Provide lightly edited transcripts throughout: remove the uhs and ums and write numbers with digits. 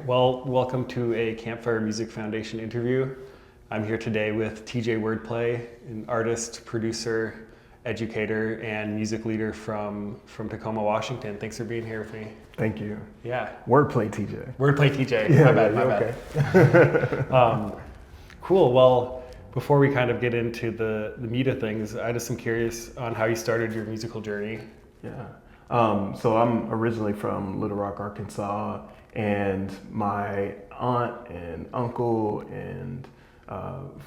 Well, welcome to a Campfire Music Foundation interview. I'm here today with TJ Wordplay, an artist, producer, educator, and music leader from Tacoma, Washington. Thanks for being here with me. Thank you. Yeah. WordPlay TJ. WordPlay TJ. Yeah, my bad. Okay. Cool. Well, before we kind of get into the meat of things, I just am curious on how you started your musical journey. Yeah. So I'm originally from Little Rock, Arkansas, and my aunt and uncle and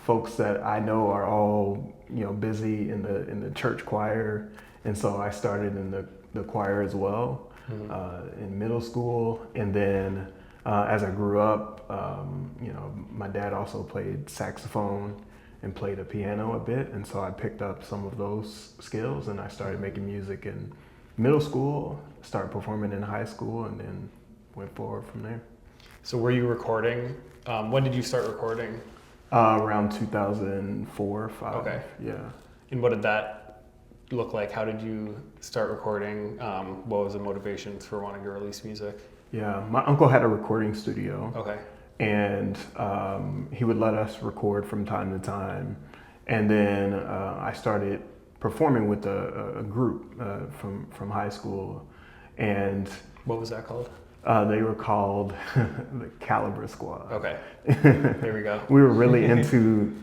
folks that I know are all busy in the church choir, and so I started in the choir as well in middle school, and then as I grew up, my dad also played saxophone and played the piano a bit, and so I picked up some of those skills, and I started making music in middle school, started performing in high school, and then went forward from there. So were you recording? When did you start recording? Around 2004, 5. Okay. Yeah. And what did that look like? How did you start recording? What was the motivations for wanting to release music? Yeah, my uncle had a recording studio. Okay. And he would let us record from time to time. And then I started performing with a group from high school. And what was that called? They were called the Caliber Squad. Okay, there we go. We were really into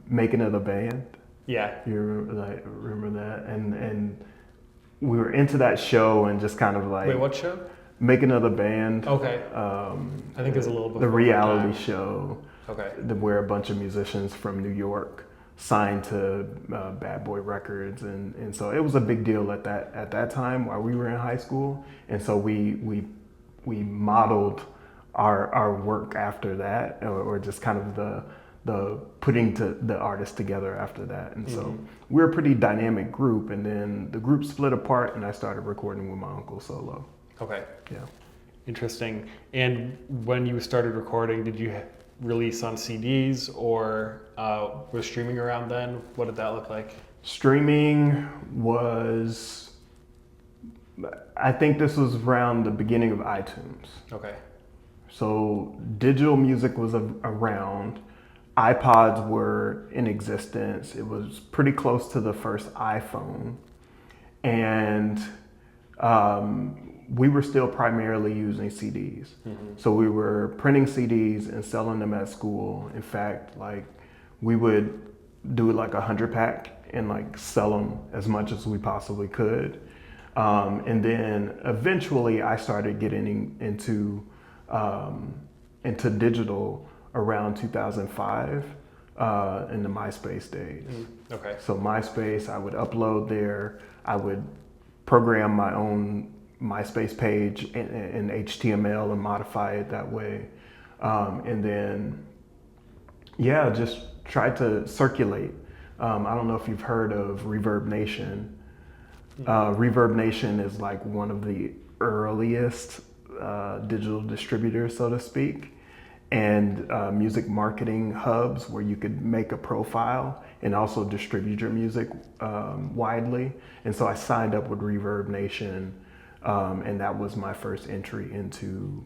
making of the band. Yeah. You remember that? And we were into that show and just kind of like... Wait, what show? Making of the Band. Okay. I think there's a little bit. The reality show. Okay. Where a bunch of musicians from New York signed to Bad Boy Records, and so it was a big deal at that time while we were in high school, and so we modeled our work after that, or just kind of the putting the artists together after that, and so we're a pretty dynamic group, and then the group split apart, and I started recording with my uncle solo. Okay. Yeah. Interesting. And when you started recording, did you release on CDs or was streaming around then? What did that look like? Streaming was, I think this was around the beginning of iTunes. Okay. So digital music was around. iPods were in existence. It was pretty close to the first iPhone. And we were still primarily using CDs. So we were printing CDs and selling them at school. In fact, like we would do like 100-pack and like sell them as much as we possibly could. And then eventually I started getting into digital around 2005 in the MySpace days. Okay. So MySpace, I would upload there. I would program my own MySpace page in HTML and modify it that way. And then, yeah, just try to circulate. I don't know if you've heard of Reverb Nation. Reverb Nation is like one of the earliest digital distributors, so to speak, and music marketing hubs where you could make a profile and also distribute your music widely. And so I signed up with Reverb Nation, and that was my first entry into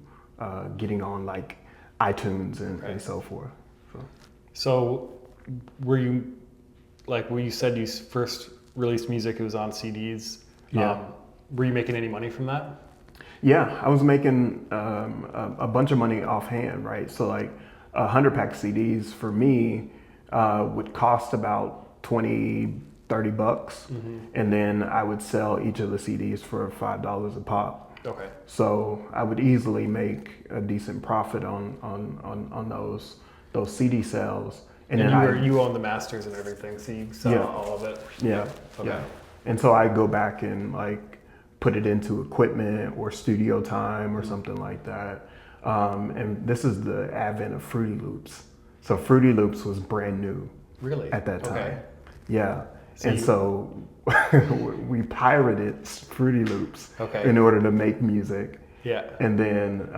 getting on like iTunes and so forth. So were you, like when you said you first released music, it was on CDs. Yeah. Were you making any money from that? Yeah, I was making a bunch of money offhand, right? So like 100-pack CDs for me would cost about $20, $30, and then I would sell each of the CDs for $5 a pop. Okay. So I would easily make a decent profit on those CD sales. And you own the masters and everything, so you sell all of it. Yeah. Okay. Yeah. And so I go back and like put it into equipment or studio time or something like that. And this is the advent of Fruity Loops. So Fruity Loops was brand new. Really? At that time. Okay. Yeah. So we pirated Fruity Loops in order to make music. Yeah. And then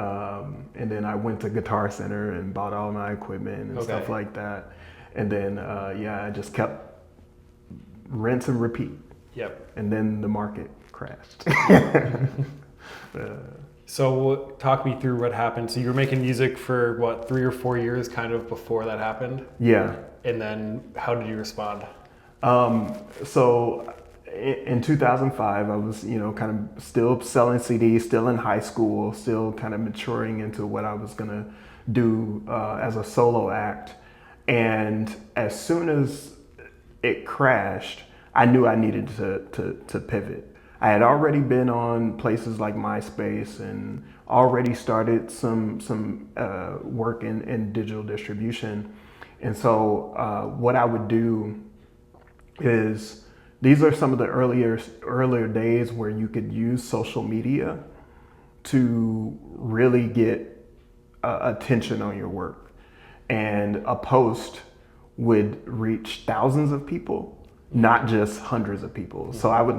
I went to Guitar Center and bought all my equipment and stuff like that. And then I just kept rinse and repeat. Yep. And then the market crashed. So talk me through what happened. So you were making music for what, 3 or 4 years kind of before that happened? Yeah. And then how did you respond? So in 2005, I was, kind of still selling CDs, still in high school, still kind of maturing into what I was going to do as a solo act. And as soon as it crashed, I knew I needed to pivot. I had already been on places like MySpace and already started some work in digital distribution. And so what I would do is, these are some of the earlier days where you could use social media to really get attention on your work. And a post would reach thousands of people, not just hundreds of people. So I would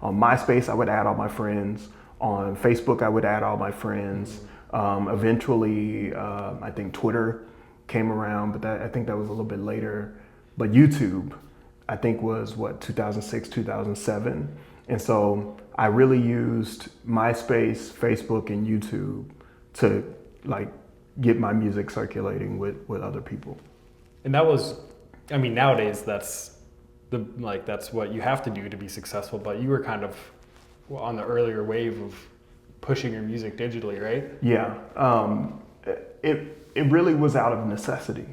on MySpace, I would add all my friends. On Facebook, I would add all my friends. Eventually, I think Twitter came around, but I think that was a little bit later. But YouTube, I think was 2006, 2007. And so I really used MySpace, Facebook, and YouTube to get my music circulating with other people. And that was, I mean, nowadays that's that's what you have to do to be successful, but you were kind of on the earlier wave of pushing your music digitally, right? Yeah. It really was out of necessity,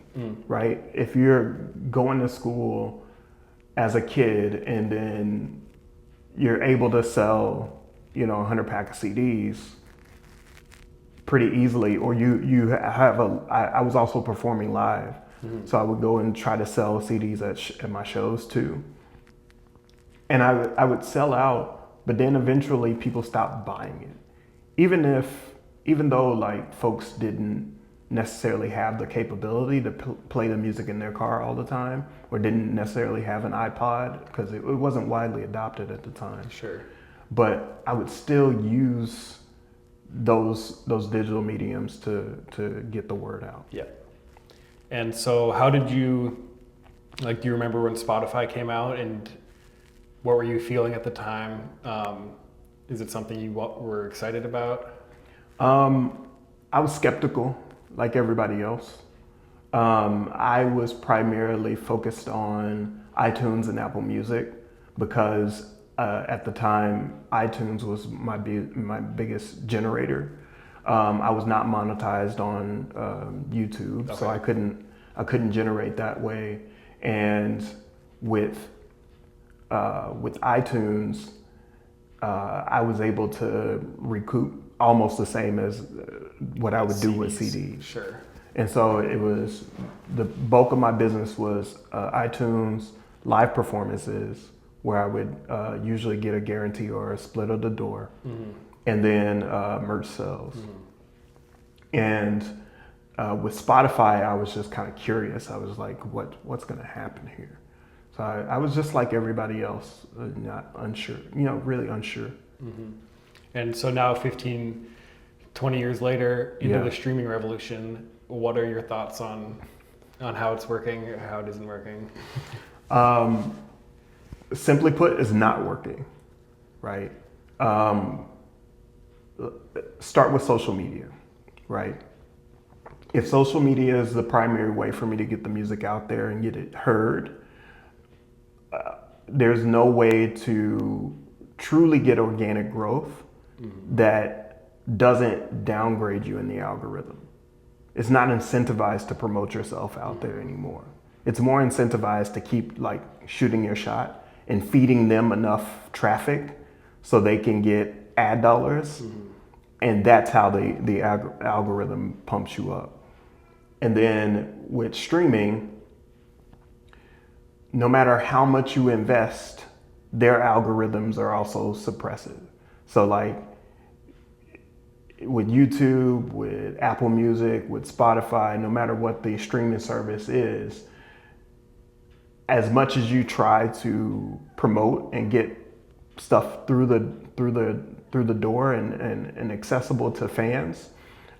right? If you're going to school as a kid and then you're able to sell, 100 pack of CDs pretty easily, or you have I was also performing live. So I would go and try to sell CDs at my shows too. And I would sell out, but then eventually people stopped buying it. Even though folks didn't necessarily have the capability to play the music in their car all the time, or didn't necessarily have an iPod because it wasn't widely adopted at the time. Sure. But I would still use those digital mediums to get the word out. Yeah. And so how did you, do you remember when Spotify came out, and what were you feeling at the time? Is it something you were excited about? I was skeptical, like everybody else. I was primarily focused on iTunes and Apple Music because at the time, iTunes was my biggest generator. I was not monetized on YouTube, okay. So I couldn't generate that way. And with iTunes, I was able to recoup almost the same as what I would do with CDs. Sure. And so it was, the bulk of my business was iTunes, live performances, where I would usually get a guarantee or a split of the door. And then merch sales. And with Spotify, I was just kind of curious. I was like, what's going to happen here? So I was just like everybody else, not unsure, really unsure. And so now 15, 20 years later, into the streaming revolution, what are your thoughts on how it's working, or how it isn't working? Simply put, it's not working, right? Start with social media, right? If social media is the primary way for me to get the music out there and get it heard, there's no way to truly get organic growth that doesn't downgrade you in the algorithm. It's not incentivized to promote yourself out there anymore. It's more incentivized to keep shooting your shot and feeding them enough traffic so they can get ad dollars. And that's how the algorithm pumps you up. And then with streaming, no matter how much you invest, their algorithms are also suppressive. So with YouTube, with Apple Music, with Spotify, no matter what the streaming service is, as much as you try to promote and get stuff through the door and accessible to fans,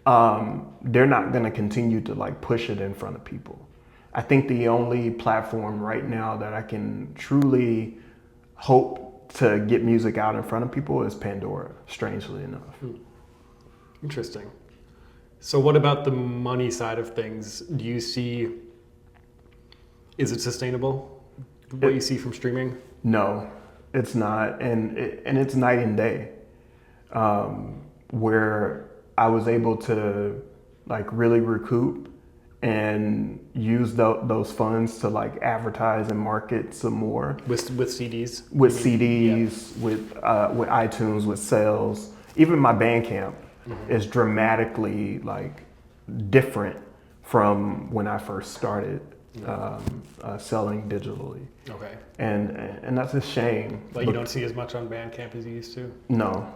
they're not going to continue to push it in front of people. I think the only platform right now that I can truly hope to get music out in front of people is Pandora, strangely enough. Interesting. So what about the money side of things? Do you see, is it sustainable, what you see from streaming? No, it's not, and it's night and day. Where I was able to like really recoup and use those funds to like advertise and market some more With CDs? with You mean? CDs, with iTunes, with sales. Even my Bandcamp is dramatically like different from when I first started selling digitally. Okay. And that's a shame. But you don't see as much on Bandcamp as you used to? No.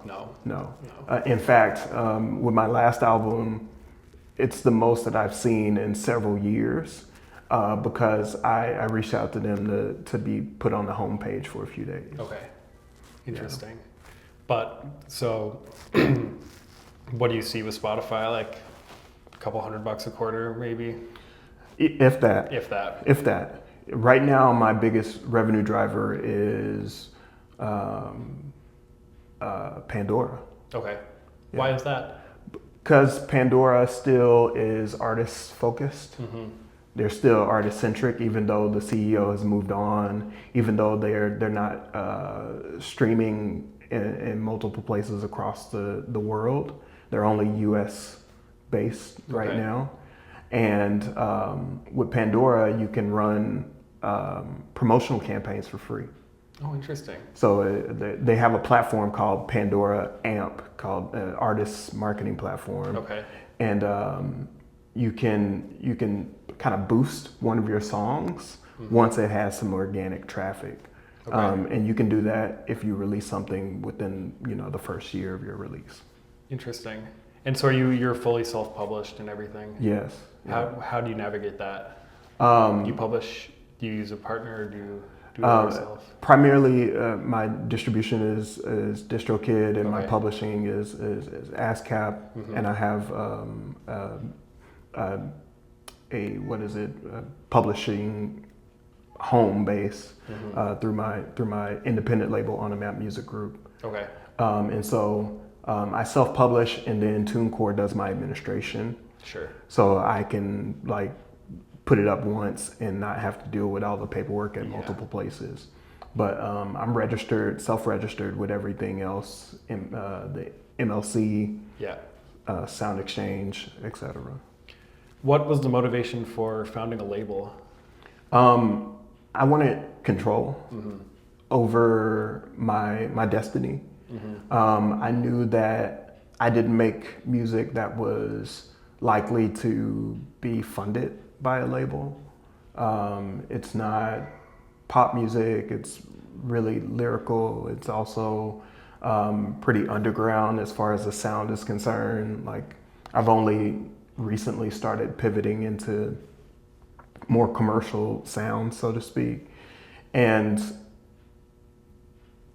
No. In fact, with my last album, it's the most that I've seen in several years because I reached out to them to be put on the homepage for a few days. Okay. Interesting. But so what do you see with Spotify? Like a couple $100 a quarter, maybe? If that. If that. If that. Right now, my biggest revenue driver is Pandora. Okay. Yeah. Why is that? Because Pandora still is artist focused. They're still artist centric, even though the CEO has moved on, even though they're not streaming in multiple places across the world. They're only US based right now. And with Pandora, you can run promotional campaigns for free. Oh, interesting. So they have a platform called Pandora AMP, called Artist Marketing Platform. Okay. And you can kind of boost one of your songs once it has some organic traffic. Okay. And you can do that if you release something within the first year of your release. Interesting. And so you're fully self-published and everything? Yes. How do you navigate that? Do you use a partner or do you do it yourself? Primarily, my distribution is DistroKid, and my publishing is ASCAP, and I have a publishing home base through my independent label On the Map Music Group. Okay. And so I self-publish, and then TuneCore does my administration. Sure. So I can like put it up once and not have to deal with all the paperwork at multiple places. But I'm registered, self-registered with everything else, in, the MLC, Sound Exchange, etc. What was the motivation for founding a label? I wanted control over my destiny. I knew that I didn't make music that was likely to be funded by a label. It's not pop music, it's really lyrical. It's also pretty underground as far as the sound is concerned. Like I've only recently started pivoting into more commercial sounds, so to speak. And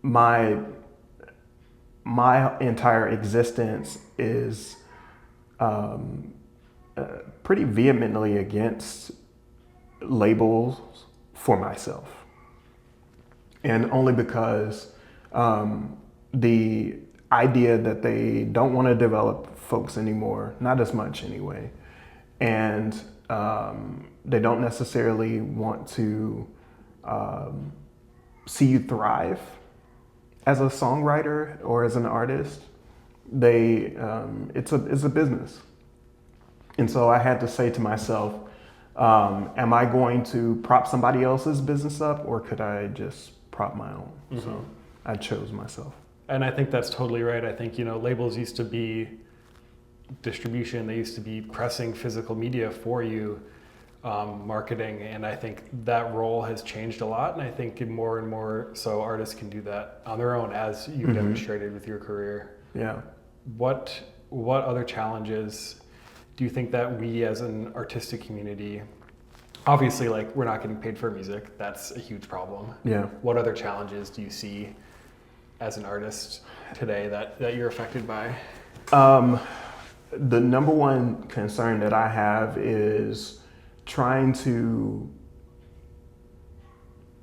my entire existence is pretty vehemently against labels for myself. And only because the idea that they don't want to develop folks anymore, not as much anyway, and they don't necessarily want to see you thrive as a songwriter or as an artist. It's a business. And so I had to say to myself, am I going to prop somebody else's business up, or could I just prop my own? So I chose myself. And I think that's totally right. I think, labels used to be distribution. They used to be pressing physical media for you, marketing. And I think that role has changed a lot. And I think more and more so artists can do that on their own, as you've demonstrated with your career. Yeah. What other challenges do you think that we as an artistic community, obviously like we're not getting paid for music, that's a huge problem. Yeah. What other challenges do you see as an artist today that you're affected by? The number one concern that I have is trying to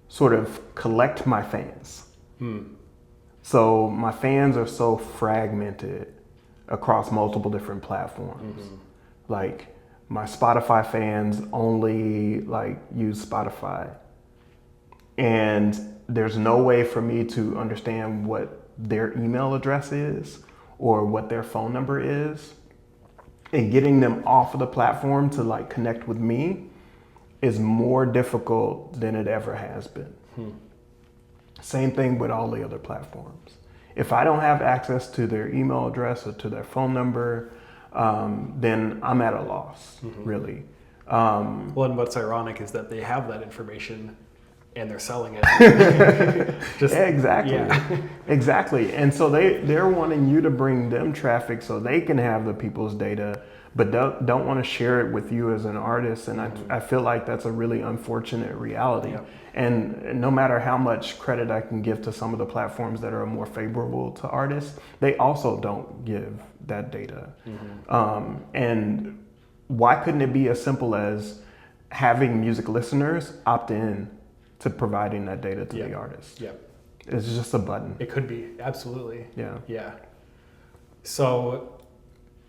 sort of collect my fans. So my fans are so fragmented. across multiple different platforms. Like my Spotify fans only like use Spotify, and there's no way for me to understand what their email address is or what their phone number is, and getting them off of the platform to like connect with me is more difficult than it ever has been. Same thing with all the other platforms. If I don't have access to their email address or to their phone number, then I'm at a loss, really. Well, and what's ironic is that they have that information and they're selling it. Exactly. Yeah. Exactly. And so they're wanting you to bring them traffic so they can have the people's data, but don't want to share it with you as an artist. And I feel like that's a really unfortunate reality. Yep. And no matter how much credit I can give to some of the platforms that are more favorable to artists, they also don't give that data. And why couldn't it be as simple as having music listeners opt in to providing that data to the artist? Yeah. It's just a button. It could be, absolutely. Yeah. Yeah. So,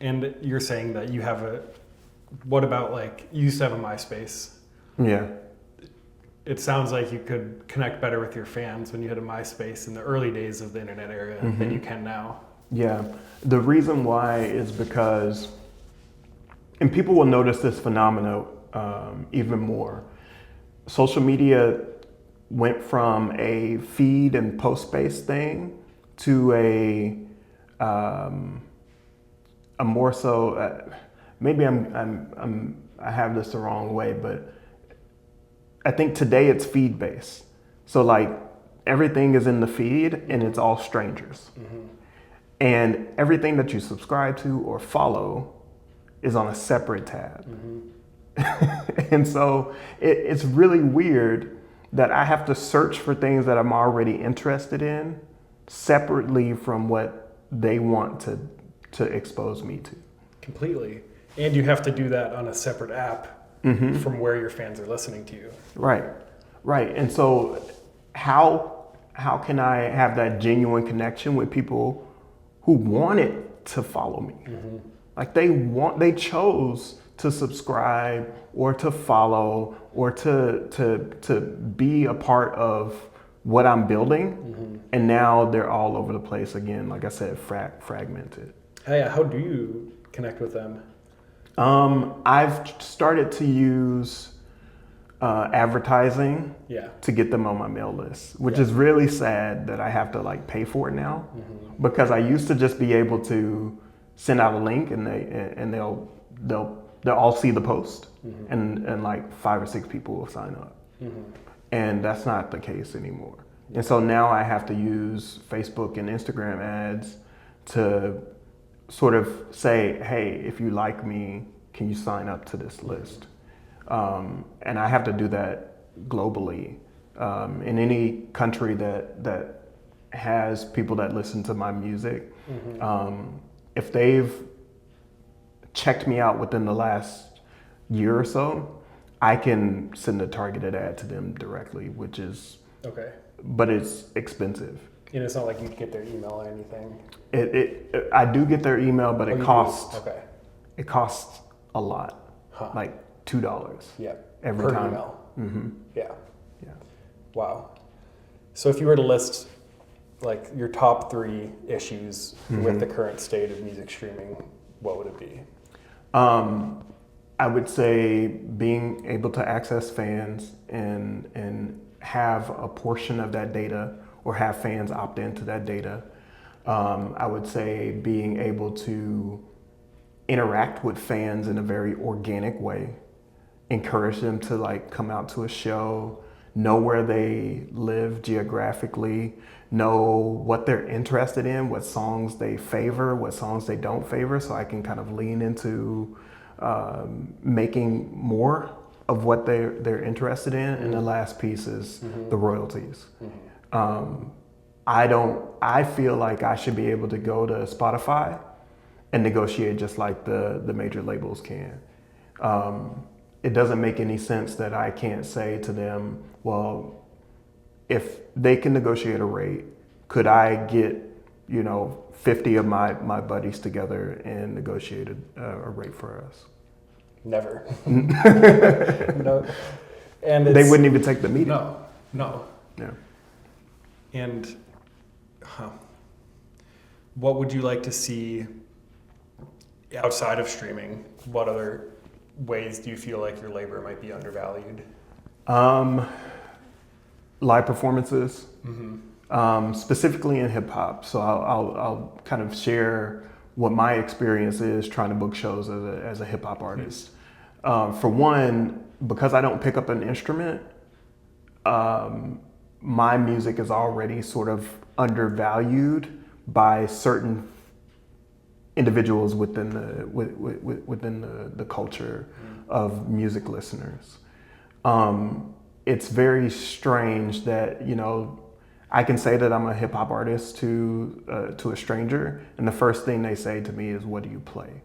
and you're saying that you have what about like, you used to have a MySpace. Yeah. It sounds like you could connect better with your fans when you had a MySpace in the early days of the internet era than you can now. Yeah. The reason why is because, and people will notice this phenomenon even more. Social media went from a feed and post-based thing to a more so. Maybe I have this the wrong way, but I think today it's feed-based. So like everything is in the feed and it's all strangers. And everything that you subscribe to or follow is on a separate tab. And so it's really weird that I have to search for things that I'm already interested in separately from what they want to expose me to. Completely. And you have to do that on a separate app from where your fans are listening to you. Right. And so how can I have that genuine connection with people who wanted to follow me? Like they chose to subscribe or to follow or to be a part of what I'm building, and now they're all over the place again. Like I said, fragmented. How do you connect with them? I've started to use advertising to get them on my mail list, which is really sad that I have to like pay for it now, because I used to just be able to send out a link and they'll all see the post and like 5 or 6 people will sign up. And that's not the case anymore. And so now I have to use Facebook and Instagram ads to sort of say, hey, if you like me, can you sign up to this list? And I have to do that globally. In any country that has people that listen to my music, if they've checked me out within the last year or so, I can send a targeted ad to them directly, which is but it's expensive. And it's not like you get their email or anything. I do get their email, but it costs. It costs a lot, like $2. Every per time. Email. Yeah. Wow. So if you were to list like your top 3 issues with the current state of music streaming, what would it be? I would say being able to access fans and have a portion of that data, or have fans opt into that data. I would say being able to interact with fans in a very organic way, encourage them to like come out to a show, know where they live geographically, know what they're interested in, what songs they favor, what songs they don't favor, so I can kind of lean into making more of what they're interested in. And the last piece is the royalties. I feel like I should be able to go to Spotify and negotiate just like the major labels can. It doesn't make any sense that I can't say to them, well, if they can negotiate a rate, could I get, 50 of my buddies together and negotiated a rate for us. Never. No. And They wouldn't even take the meeting. No. Yeah. And what would you like to see outside of streaming? What other ways do you feel like your labor might be undervalued? Live performances, specifically in hip hop. So I'll kind of share what my experience is trying to book shows as a hip hop artist. For one, because I don't pick up an instrument, my music is already sort of undervalued by certain individuals within the culture of music listeners. It's very strange that, you know, I can say that I'm a hip hop artist to a stranger, and the first thing they say to me is, "What do you play?"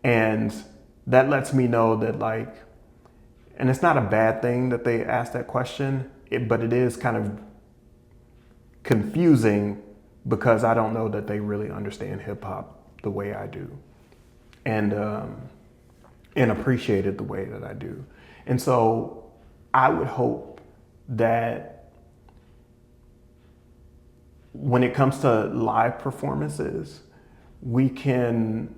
And that lets me know that, like, and it's not a bad thing that they ask that question, but it is kind of confusing because I don't know that they really understand hip hop the way I do, and appreciate it the way that I do. And so I would hope that when it comes to live performances, we can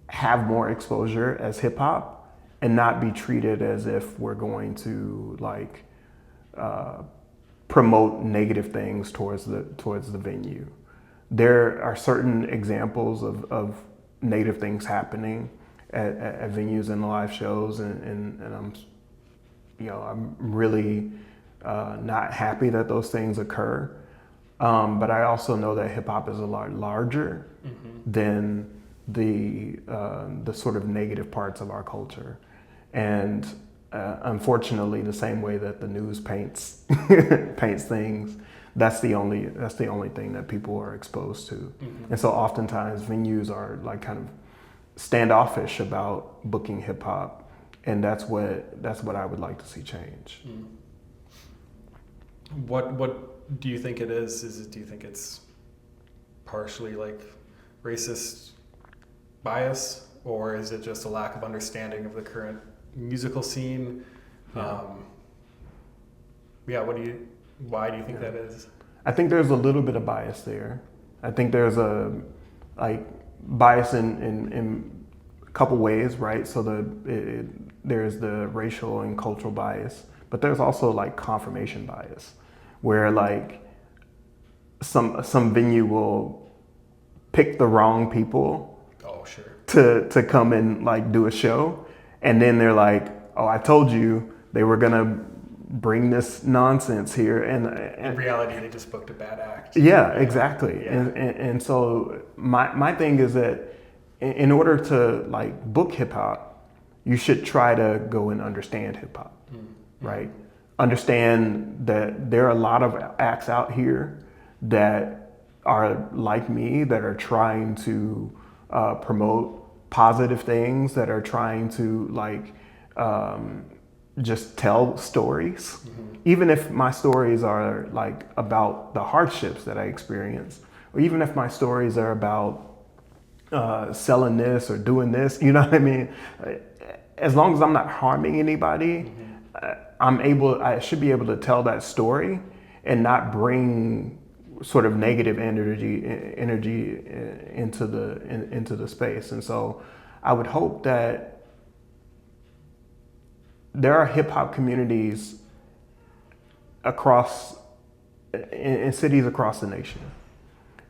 have more exposure as hip hop and not be treated as if we're going to like promote negative things towards the venue. There are certain examples of negative things happening at venues and live shows, and I'm really not happy that those things occur. But I also know that hip hop is a lot larger than the sort of negative parts of our culture, and unfortunately, the same way that the news paints things, that's the only thing that people are exposed to. And so oftentimes venues are like kind of standoffish about booking hip hop, and that's what I would like to see change. What do you think it is? Do you think it's partially like racist bias, or is it just a lack of understanding of the current musical scene? Why do you think that is? I think there's a little bit of bias there. I think there's a bias in a couple ways, right? So there's the racial and cultural bias, but there's also like confirmation bias, where like some venue will pick the wrong people to come and like do a show, and then they're like, "Oh, I told you they were gonna bring this nonsense here," and in reality they just booked a bad act. Yeah, exactly. Yeah. And so my thing is that in order to like book hip hop, you should try to go and understand hip hop, right? Understand that there are a lot of acts out here that are like me, that are trying to promote positive things, that are trying to like just tell stories, even if my stories are like about the hardships that I experience, or even if my stories are about selling this or doing this, you know what I mean? As long as I'm not harming anybody, I should be able to tell that story and not bring sort of negative energy into the space. And so I would hope that there are hip hop communities in cities across the nation,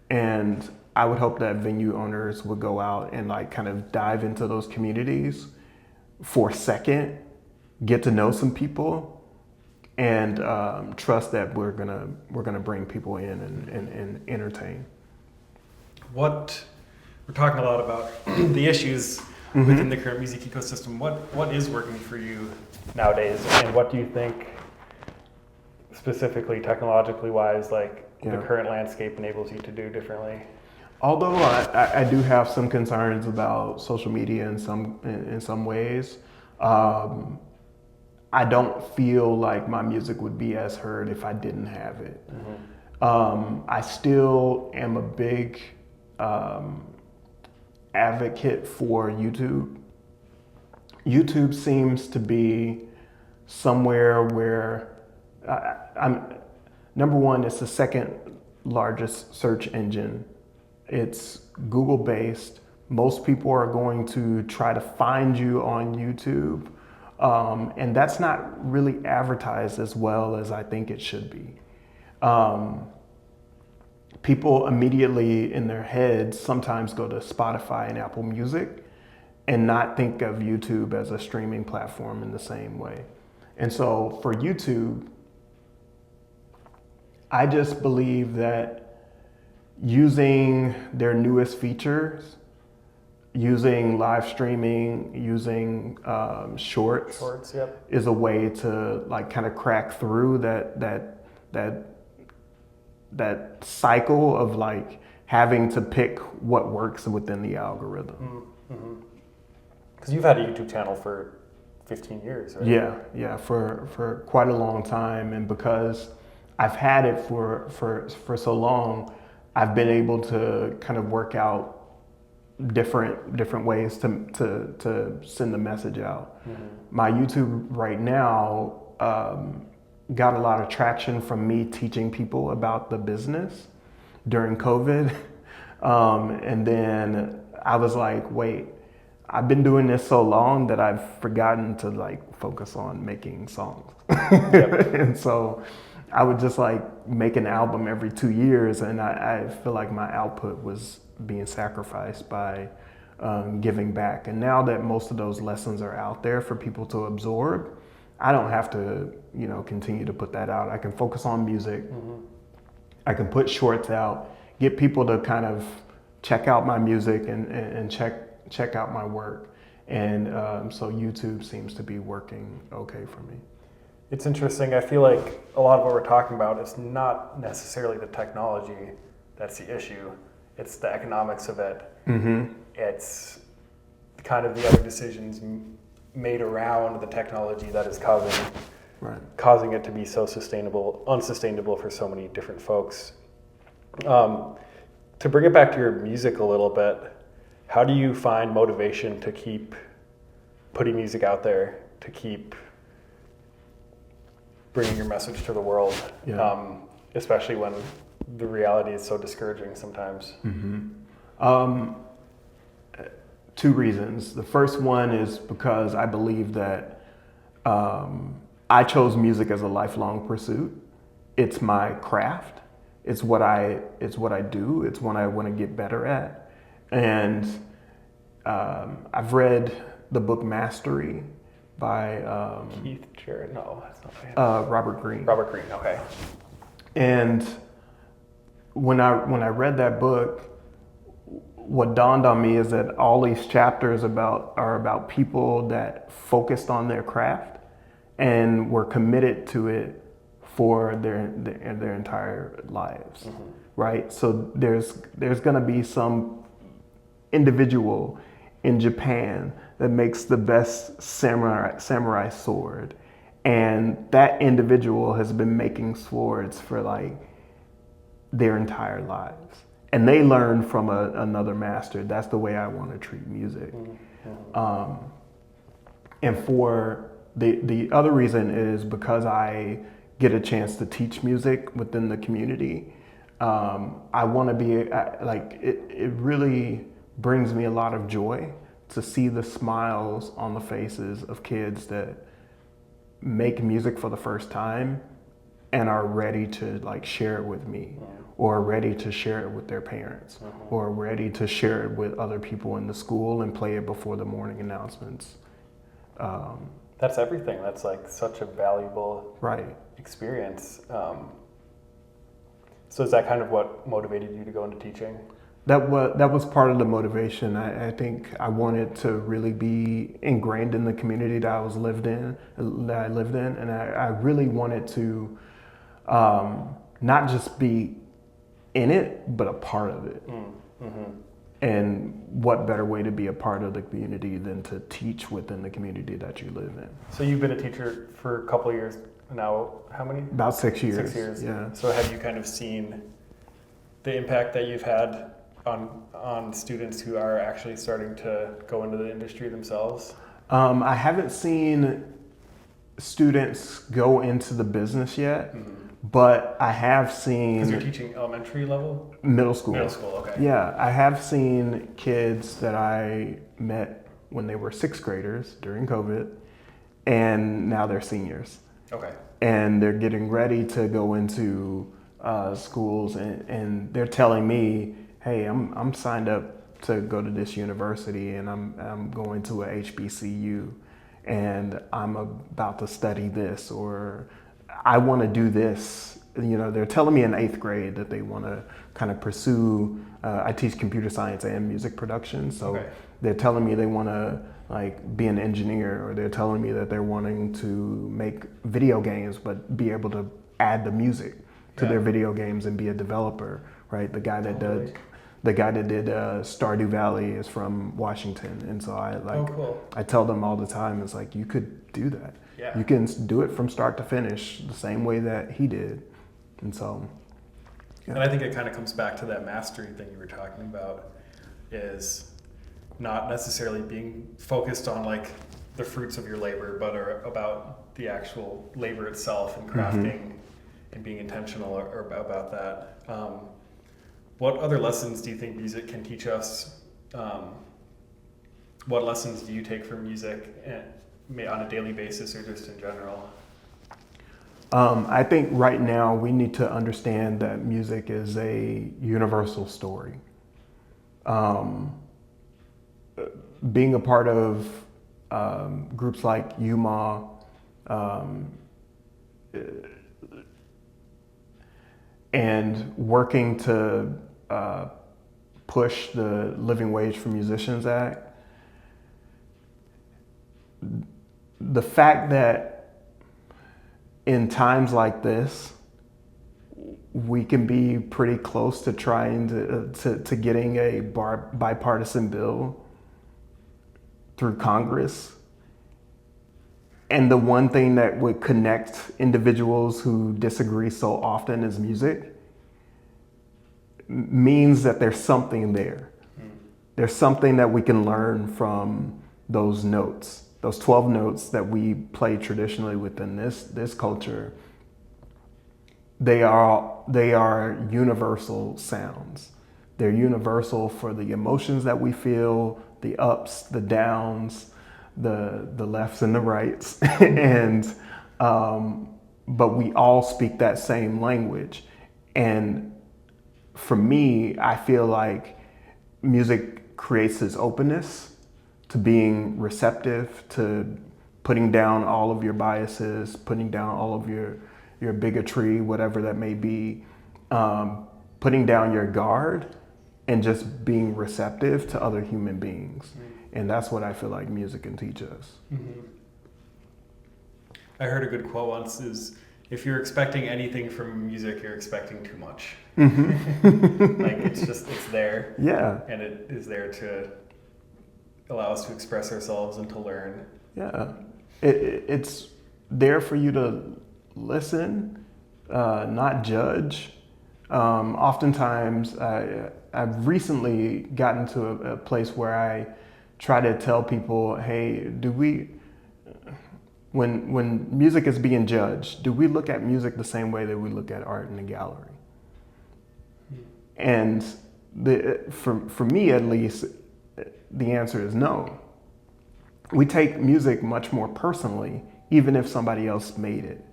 and I would hope that venue owners would go out and like kind of dive into those communities for a second, get to know some people, and trust that we're gonna bring people in and entertain. We're talking a lot about the issues within the current music ecosystem. What is working for you nowadays, and what do you think specifically technologically wise, like the current landscape enables you to do differently? Although I do have some concerns about social media in some ways, I don't feel like my music would be as heard if I didn't have it. I still am a big advocate for YouTube. YouTube seems to be somewhere where I'm number one. It's the second largest search engine. It's Google based. Most people are going to try to find you on YouTube, and that's not really advertised as well as I think it should be. People immediately in their heads sometimes go to Spotify and Apple Music and not think of YouTube as a streaming platform in the same way. And so for YouTube, I just believe that using their newest features, using live streaming, using shorts, Yep. is a way to like kind of crack through that cycle of like having to pick what works within the algorithm. Because you've had a YouTube channel for 15 years, right? Yeah, for quite a long time, and because I've had it for so long, I've been able to kind of work out different ways to send the message out. My YouTube right now got a lot of traction from me teaching people about the business during COVID. And then I was like, wait, I've been doing this so long that I've forgotten to like focus on making songs. And so I would just like make an album every 2 years, and I feel like my output was being sacrificed by giving back. And now that most of those lessons are out there for people to absorb, I don't have to, continue to put that out. I can focus on music. I can put shorts out, get people to kind of check out my music and check out my work. And so YouTube seems to be working okay for me. It's interesting. I feel like a lot of what we're talking about is not necessarily the technology that's the issue. It's the economics of it. It's kind of the other decisions made around the technology that is causing it to be so unsustainable for so many different folks. To bring it back to your music a little bit, how do you find motivation to keep putting music out there, to keep bringing your message to the world, especially when the reality is so discouraging sometimes? Two reasons. The first one is because I believe that I chose music as a lifelong pursuit. It's my craft. It's what I do. It's what I want to get better at. And I've read the book Mastery by Keith Jarrett? No, that's not him. Robert Greene. Robert Greene. Okay. And when I read that book, what dawned on me is that all these chapters are about people that focused on their craft and were committed to it for their entire lives, right? So there's going to be some individual in Japan that makes the best samurai sword, and that individual has been making swords for like their entire lives, and they learn from another master. That's the way I want to treat music. And for the other reason is because I get a chance to teach music within the community. I want to be like it really brings me a lot of joy to see the smiles on the faces of kids that make music for the first time and are ready to like share it with me, or ready to share it with their parents, or ready to share it with other people in the school and play it before the morning announcements. That's everything. That's like such a valuable experience. So is that kind of what motivated you to go into teaching? That was part of the motivation. I think I wanted to really be ingrained in the community that I lived in, and I really wanted to not just be in it, but a part of it. And what better way to be a part of the community than to teach within the community that you live in? So you've been a teacher for a couple of years now how many? About 6 years. 6 years. Yeah. So have you kind of seen the impact that you've had on students who are actually starting to go into the industry themselves? I haven't seen students go into the business yet, but I have seen. Because you're teaching elementary level? Middle school. Middle school, okay. Yeah, I have seen kids that I met when they were sixth graders during COVID, and now they're seniors. Okay. And they're getting ready to go into schools, and they're telling me, hey, I'm signed up to go to this university, and I'm going to a HBCU, and I'm about to study this, or I want to do this. You know, they're telling me in 8th grade that they want to kind of pursue, I teach computer science and music production. So they're telling me they want to like be an engineer, or they're telling me that they're wanting to make video games, but be able to add the music to their video games and be a developer, right? The guy that did Stardew Valley is from Washington. And so I tell them all the time, it's like, you could do that. Yeah. You can do it from start to finish the same way that he did. And so, And I think it kind of comes back to that mastery thing you were talking about, is not necessarily being focused on like the fruits of your labor, but are about the actual labor itself and crafting and being intentional about that. What other lessons do you think music can teach us? What lessons do you take from music on a daily basis or just in general? I think right now we need to understand that music is a universal story. Being a part of groups like UMA, and working to push the Living Wage for Musicians Act, the fact that in times like this, we can be pretty close to trying to getting a bipartisan bill through Congress. And the one thing that would connect individuals who disagree so often is music, means that there's something there. There's something that we can learn from those notes, those 12 notes that we play traditionally within this culture. They are universal sounds. They're universal for the emotions that we feel, the ups, the downs, the lefts and the rights, and but we all speak that same language. And for me, I feel like music creates this openness to being receptive, to putting down all of your biases, putting down all of your bigotry, whatever that may be, putting down your guard, and just being receptive to other human beings. And that's what I feel like music can teach us. I heard a good quote once is, if you're expecting anything from music, you're expecting too much. Like it's there. Yeah. And it is there to allow us to express ourselves and to learn. Yeah. It's there for you to listen, not judge. Oftentimes, I've recently gotten to a place where I try to tell people, hey, when music is being judged, do we look at music the same way that we look at art in a gallery? And for me, at least, the answer is no. We take music much more personally, even if somebody else made it.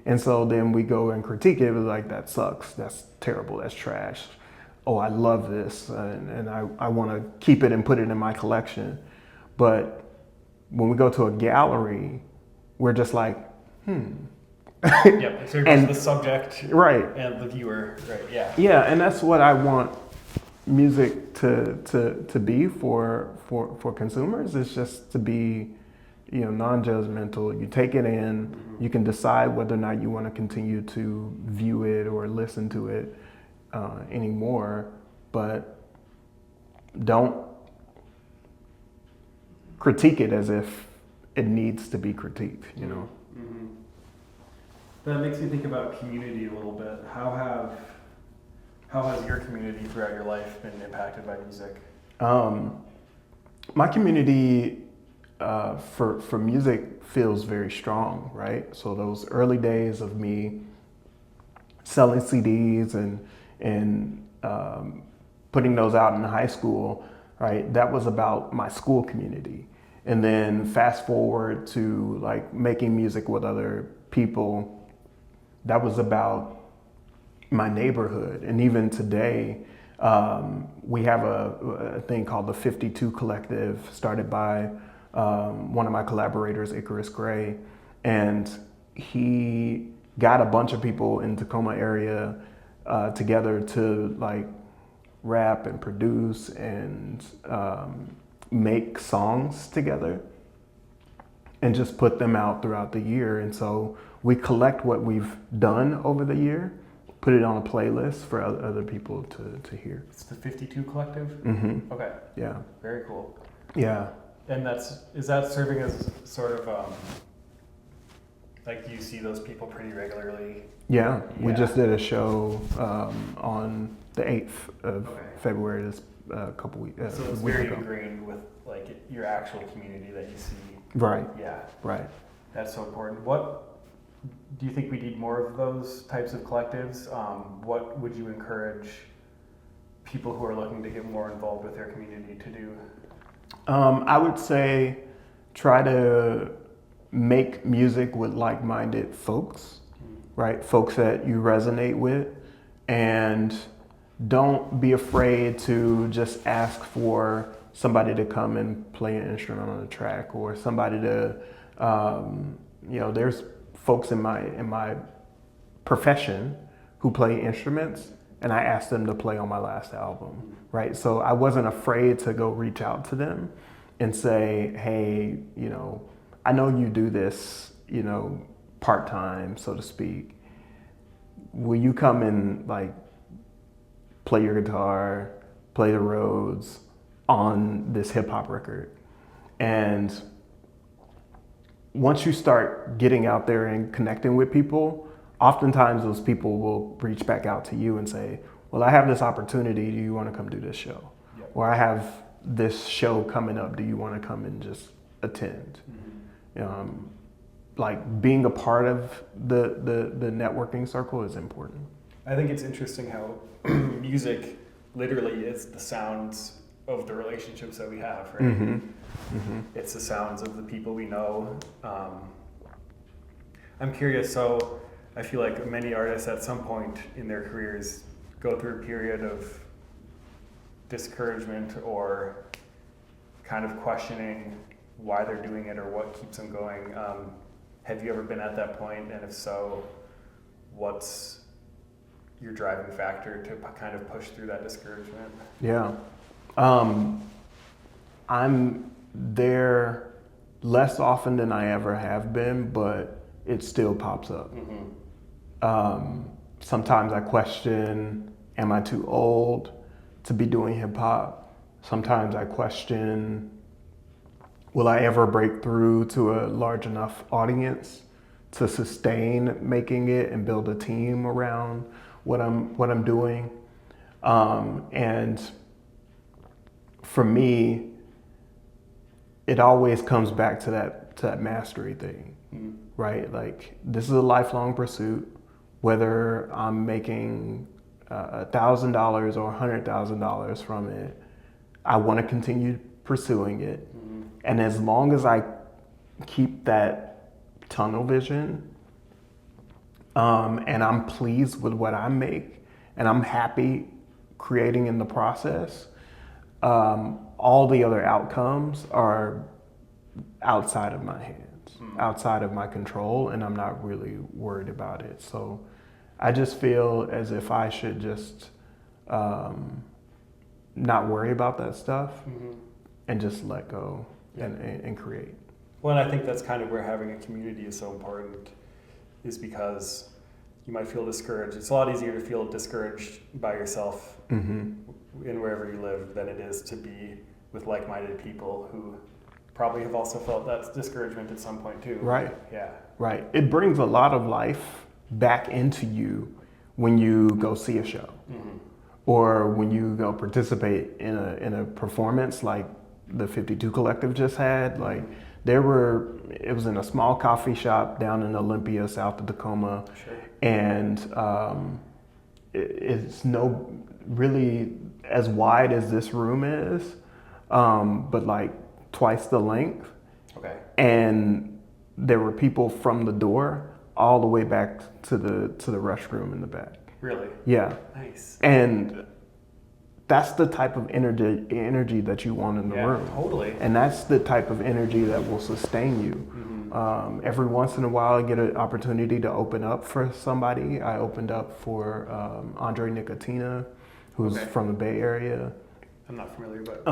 And so then we go and critique it, like, that sucks, that's terrible, that's trash. Oh, I love this, and I want to keep it and put it in my collection. But when we go to a gallery, we're just like, Yep, so you're the subject, right, and the viewer, right? Yeah. Yeah, and that's what I want music to be for consumers. It's just to be, non-judgmental. You take it in, you can decide whether or not you want to continue to view it or listen to it anymore, but don't critique it as if it needs to be critiqued, That makes me think about community a little bit. How has your community throughout your life been impacted by music? My community for music feels very strong, right? So those early days of me selling CDs and putting those out in high school, right? That was about my school community. And then fast forward to like making music with other people, that was about my neighborhood. And even today, we have a thing called the 52 Collective, started by one of my collaborators, Icarus Gray. And he got a bunch of people in Tacoma area together to like rap and produce and make songs together and just put them out throughout the year. And so we collect what we've done over the year, put it on a playlist for other people to hear. It's the 52 Collective? Mm-hmm. Okay. Yeah. Very cool. Yeah. And is that serving as sort of, like, do you see those people pretty regularly? Yeah. We Yeah. just did a show on the 8th of Okay. February, this couple weeks So it's week very ago. ingrained with, like, your actual community that you see. Right, Yeah. right. That's so important. What do you think we need more of those types of collectives? What would you encourage people who are looking to get more involved with their community to do? I would say try to make music with like-minded folks, right? Folks that you resonate with, and don't be afraid to just ask for somebody to come and play an instrument on the track, or somebody to, there's folks in my profession who play instruments, and I asked them to play on my last album, right? So I wasn't afraid to go reach out to them and say, hey, I know you do this, part-time, so to speak. Will you come and like play your guitar, play the Rhodes on this hip hop record? And once you start getting out there and connecting with people, oftentimes those people will reach back out to you and say, well, I have this opportunity, do you want to come do this show? Yep. Or I have this show coming up, do you want to come and just attend? Mm-hmm. Like being a part of the networking circle is important. I think it's interesting how music literally is the sounds of the relationships that we have, right? Mm-hmm. Mm-hmm. It's the sounds of the people we know. I'm curious, so I feel like many artists at some point in their careers go through a period of discouragement or kind of questioning why they're doing it or what keeps them going. Have you ever been at that point? And if so, what's your driving factor to kind of push through that discouragement? Yeah. I'm there less often than I ever have been, but it still pops up. Mm-hmm. Sometimes I question, am I too old to be doing hip hop? Sometimes I question, will I ever break through to a large enough audience to sustain making it and build a team around what I'm doing? And for me, it always comes back to that mastery thing, right? Like, this is a lifelong pursuit. Whether I'm making $1,000 or $100,000 from it, I want to continue pursuing it. Mm-hmm. And as long as I keep that tunnel vision, and I'm pleased with what I make, and I'm happy creating in the process, all the other outcomes are outside of my hands, outside of my control, and I'm not really worried about it. So I just feel as if I should just not worry about that stuff and just let go and create. Well, and I think that's kind of where having a community is so important, is because you might feel discouraged. It's a lot easier to feel discouraged by yourself in wherever you live than it is to be with like-minded people who probably have also felt that discouragement at some point too. Right. Yeah. Right. It brings a lot of life back into you when you go see a show, or when you go participate in a performance like the 52 Collective just had. Like it was in a small coffee shop down in Olympia, south of Tacoma, and it's no really as wide as this room is, but like twice the length. Okay. And there were people from the door all the way back to the restroom in the back. Really? Yeah. Nice. And that's the type of energy that you want in the room. Totally. And that's the type of energy that will sustain you. Every once in a while, I get an opportunity to open up for somebody. I opened up for Andre Nicotina, who's from the Bay Area. I'm not familiar, but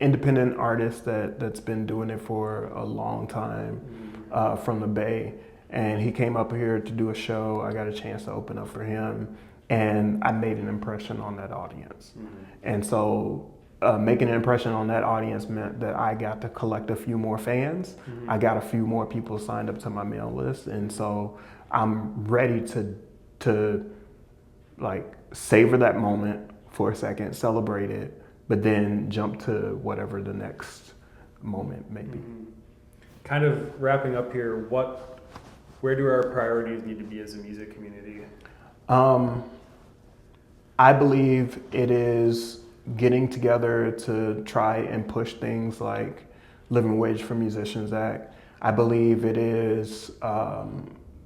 independent artist that's been doing it for a long time, from the Bay. And he came up here to do a show. I got a chance to open up for him, and I made an impression on that audience. And so making an impression on that audience meant that I got to collect a few more fans. I got a few more people signed up to my mail list, and so I'm ready to like savor that moment for a second, celebrate it, but then jump to whatever the next moment may be. Kind of wrapping up here, where do our priorities need to be as a music community? I believe it is getting together to try and push things like Living Wage for Musicians Act. I believe it is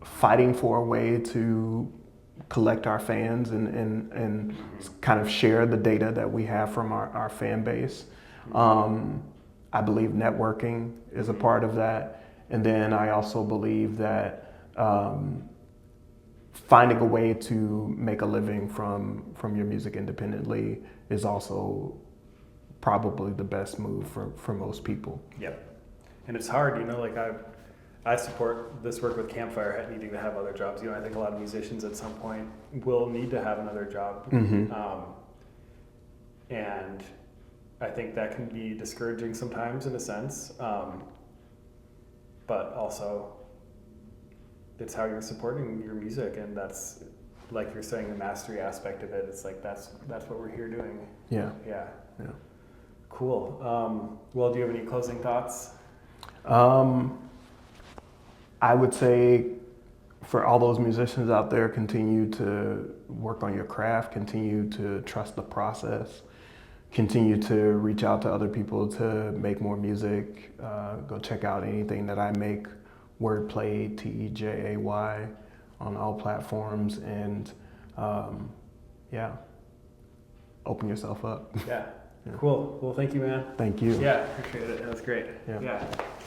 fighting for a way to collect our fans and kind of share the data that we have from our fan base. I believe networking is a part of that. And then I also believe that finding a way to make a living from your music independently is also probably the best move for most people. Yep. And it's hard, like I support this work with Campfire, needing to have other jobs. I think a lot of musicians at some point will need to have another job. And I think that can be discouraging sometimes in a sense. But also it's how you're supporting your music, and that's, like you're saying, the mastery aspect of it. It's like that's what we're here doing. Yeah. Cool. Well, do you have any closing thoughts? I would say for all those musicians out there, continue to work on your craft, continue to trust the process, continue to reach out to other people to make more music. Go check out anything that I make, WordPlay T on all platforms, and open yourself up. Yeah. Cool. Well, thank you, man. Thank you. Yeah, appreciate it. That was great. Yeah.